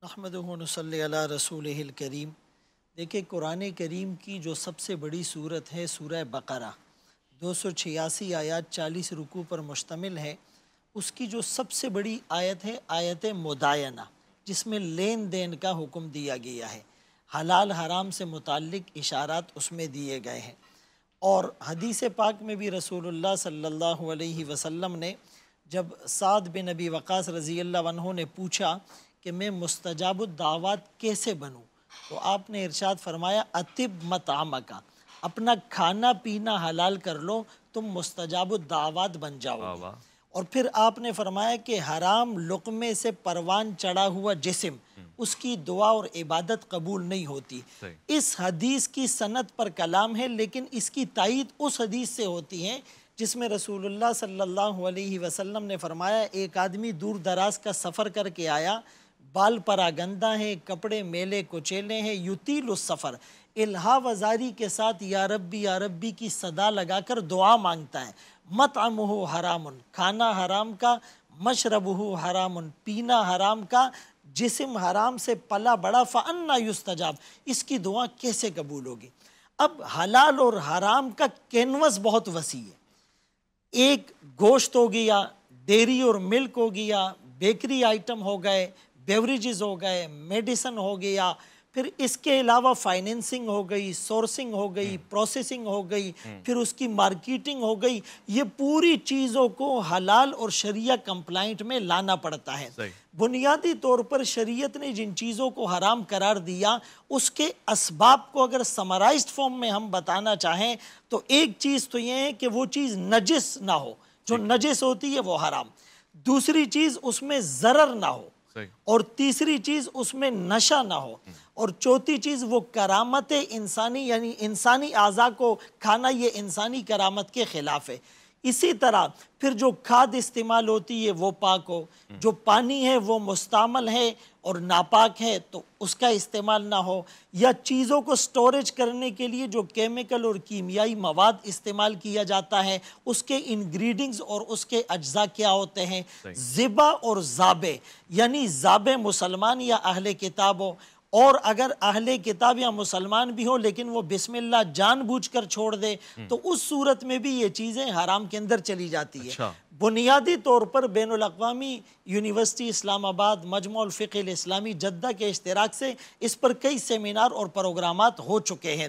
نحمدہ و نصلی علی رسولہ الکریم۔ دیکھیں، قرآن کریم کی جو سب سے بڑی صورت ہے سورہ بقرہ، 286 آیات 40 رکوع پر مشتمل ہے۔ اس کی جو سب سے بڑی آیت ہے آیت مدائنہ، جس میں لین دین کا حکم دیا گیا ہے، حلال حرام سے متعلق اشارات اس میں دیے گئے ہیں۔ اور حدیث پاک میں بھی رسول اللہ صلی اللہ علیہ وسلم نے جب سعد بن ابی وقاص رضی اللہ عنہ نے پوچھا کہ میں مستجاب الدعوات کیسے بنوں، تو آپ نے ارشاد فرمایا اطب مطعمک، اپنا کھانا پینا حلال کر لو، تم مستجاب الدعوات بن جاؤ گے۔ اور پھر آپ نے فرمایا کہ حرام لقمے سے پروان چڑھا ہوا جسم، اس کی دعا اور عبادت قبول نہیں ہوتی۔ اس حدیث کی سند پر کلام ہے، لیکن اس کی تائید اس حدیث سے ہوتی ہے جس میں رسول اللہ صلی اللہ علیہ وسلم نے فرمایا ایک آدمی دور دراز کا سفر کر کے آیا، بال پراگندہ ہیں، کپڑے میلے کچیلے ہیں، یطیل السفر، الہا وزاری کے ساتھ یا ربی کی صدا لگا کر دعا مانگتا ہے۔ مطعمہ حرام، کھانا حرام کا، مشربہ حرام، پینا حرام کا، جسم حرام سے پلا بڑا، فانا یستجاب، اس کی دعا کیسے قبول ہوگی؟ اب حلال اور حرام کا کینوس بہت وسیع ہے۔ ایک گوشت ہو گیا، ڈیری اور ملک ہو گیا، بیکری آئٹم ہو گئے، بیوریجز ہو گئے، میڈیسن ہو گیا، پھر اس کے علاوہ فائنینسنگ ہو گئی، سورسنگ ہو گئی، پروسیسنگ ہو گئی، پھر اس کی مارکیٹنگ ہو گئی۔ یہ پوری چیزوں کو حلال اور شریعہ کمپلائنٹ میں لانا پڑتا ہے۔ بنیادی طور پر شریعت نے جن چیزوں کو حرام قرار دیا، اس کے اسباب کو اگر سمرائزڈ فارم میں ہم بتانا چاہیں تو ایک چیز تو یہ ہے کہ وہ چیز نجس نہ ہو، جو نجس ہوتی ہے وہ حرام۔ دوسری چیز اس میں ضرر نہ ہو، اور تیسری چیز اس میں نشہ نہ ہو، اور چوتھی چیز وہ کرامت انسانی، یعنی انسانی اعضاء کو کھانا یہ انسانی کرامت کے خلاف ہے۔ اسی طرح پھر جو کھاد استعمال ہوتی ہے وہ پاک ہو، جو پانی ہے وہ مستعمل ہے اور ناپاک ہے تو اس کا استعمال نہ ہو، یا چیزوں کو سٹوریج کرنے کے لیے جو کیمیکل اور کیمیائی مواد استعمال کیا جاتا ہے اس کے انگریڈینٹس اور اس کے اجزاء کیا ہوتے ہیں۔ ذبح اور ذابح، یعنی ذابح مسلمان یا اہل کتاب ہو، اور اگر اہل کتاب یا مسلمان بھی ہو لیکن وہ بسم اللہ جان بوجھ کر چھوڑ دے تو اس صورت میں بھی یہ چیزیں حرام کے اندر چلی جاتی ہے۔ بنیادی طور پر بین الاقوامی یونیورسٹی اسلام آباد، مجمع الفقہ الاسلامی جدہ کے اشتراک سے اس پر کئی سیمینار اور پروگرامات ہو چکے ہیں۔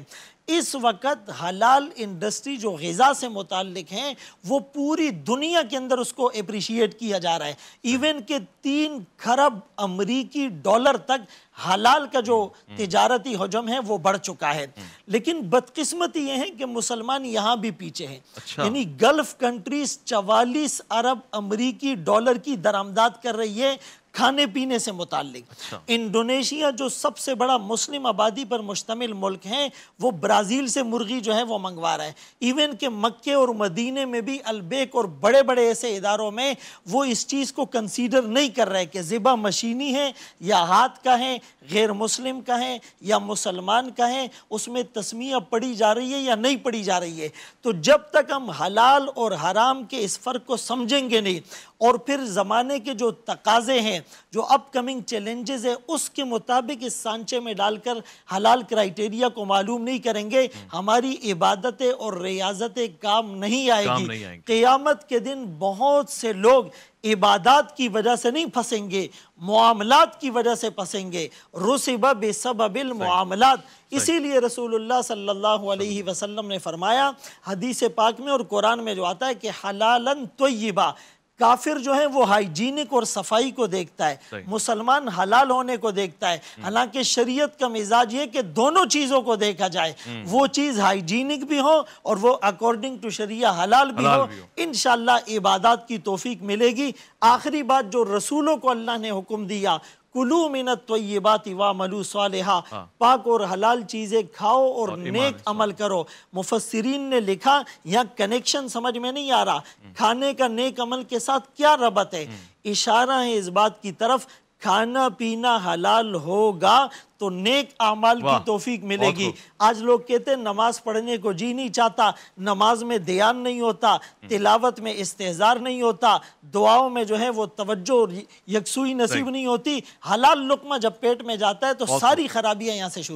اس وقت حلال انڈسٹری جو غذا سے متعلق ہیں وہ پوری دنیا کے اندر اس کو اپریشیٹ کیا جا رہا ہے، ایون کہ 3 کھرب امریکی ڈالر تک حلال کا جو تجارتی حجم ہے وہ بڑھ چکا ہے۔ لیکن بدقسمتی یہ ہے کہ مسلمان یہاں بھی پیچھے ہیں، یعنی گلف کنٹریز 44 ارب امریکی ڈالر کی درآمدات کر رہی ہے کھانے پینے سے متعلق۔ انڈونیشیا جو سب سے بڑا مسلم آبادی پر مشتمل ملک ہے وہ برازیل سے مرغی جو ہے وہ منگوا رہا ہے، ایون کہ مکے اور مدینے میں بھی البیک اور بڑے بڑے ایسے اداروں میں وہ اس چیز کو کنسیڈر نہیں کر رہے کہ ذبح مشینی ہے یا ہاتھ کا ہے، غیر مسلم کا ہے یا مسلمان کا ہے، اس میں تسمیہ پڑھی جا رہی ہے یا نہیں پڑھی جا رہی ہے۔ تو جب تک ہم حلال اور حرام کے اس فرق کو سمجھیں گے نہیں اور پھر زمانے کے جو تقاضے ہیں، جو اپ کمنگ چیلنجز ہیں، اس کے مطابق اس سانچے میں ڈال کر حلال کرائیٹیریا کو معلوم نہیں کریں گے، ہماری عبادتیں اور ریاضتیں کام نہیں آئے گی۔ قیامت کے دن بہت سے لوگ عبادات کی وجہ سے نہیں پھنسیں گے، معاملات کی وجہ سے پھنسیں گے، رسب بسبب المعاملات۔ اسی لیے رسول اللہ صلی اللہ علیہ وسلم نے فرمایا حدیث پاک میں اور قرآن میں جو آتا ہے کہ حلالاً طیبا، کافر جو ہے وہ ہائیجینک اور صفائی کو دیکھتا ہے، مسلمان حلال ہونے کو دیکھتا ہے۔ حالانکہ شریعت کا مزاج یہ کہ دونوں چیزوں کو دیکھا جائے، وہ چیز ہائیجینک بھی ہو اور وہ اکارڈنگ ٹو شریعہ حلال بھی ہو۔ انشاءاللہ عبادات کی توفیق ملے گی۔ آخری بات جو رسولوں کو اللہ نے حکم دیا، کلو من الطیبات وعملوا صالحا، پاک اور حلال چیزیں کھاؤ اور نیک عمل کرو۔ مفسرین نے لکھا یہاں کنیکشن سمجھ میں نہیں آ رہا، کھانے کا نیک عمل کے ساتھ کیا ربط ہے؟ اشارہ ہے اس بات کی طرف کھانا پینا حلال ہوگا تو نیک اعمال کی توفیق ملے گی۔ آج لوگ کہتے ہیں نماز پڑھنے کو جی نہیں چاہتا، نماز میں دھیان نہیں ہوتا، تلاوت میں استحضار نہیں ہوتا، دعاؤں میں جو ہے وہ توجہ اور یکسوئی نصیب نہیں ہوتی۔ حلال لقمہ جب پیٹ میں جاتا ہے تو ساری خرابیاں یہاں سے شروع